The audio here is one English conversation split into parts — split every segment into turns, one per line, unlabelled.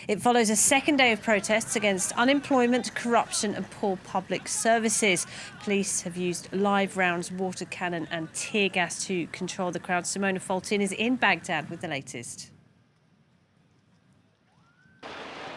It follows a second day of protests against unemployment, corruption and poor public services. Police have used live rounds, water cannon and tear gas to control the crowd. Simona Fulton is in Baghdad with the latest.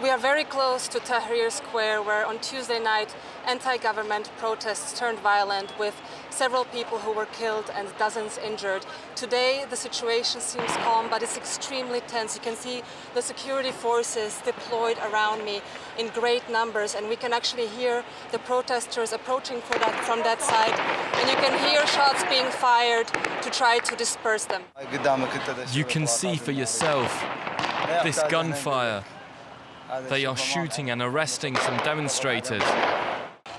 We are very close to Tahrir Square, where on Tuesday night anti-government protests turned violent with several people who were killed and dozens injured. Today the situation seems calm, but it's extremely tense. You can see the security forces deployed around me in great numbers, and we can actually hear the protesters approaching from that side, and you can hear shots being fired to try to disperse them.
You can see for yourself this gunfire. They are shooting and arresting some demonstrators.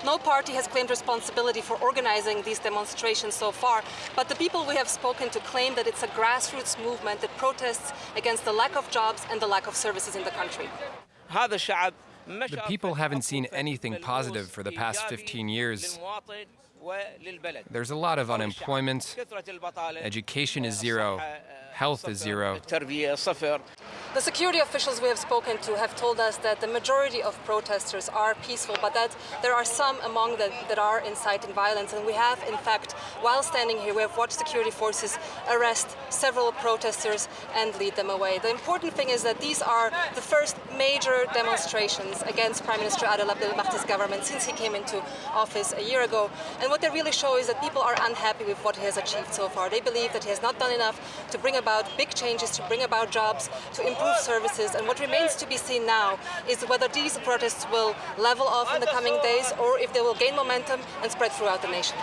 No party has claimed responsibility for organizing these demonstrations so far, but the people we have spoken to claim that it's a grassroots movement that protests against the lack of jobs and the lack of services in the country.
The people haven't seen anything positive for the past 15 years. There's a lot of unemployment, education is zero, health is zero.
The security officials we have spoken to have told us that the majority of protesters are peaceful, but that there are some among them that are inciting violence. And we have, in fact, while standing here, we have watched security forces arrest several protesters and lead them away. The important thing is that these are the first major demonstrations against Prime Minister Adel Abdel Mahdi's government since he came into office a year ago. And what they really show is that people are unhappy with what he has achieved so far. They believe that he has not done enough to bring about big changes, to bring about jobs, to improve services. And what remains to be seen now is whether these protests will level off in the coming days or if they will gain momentum and spread throughout the nation.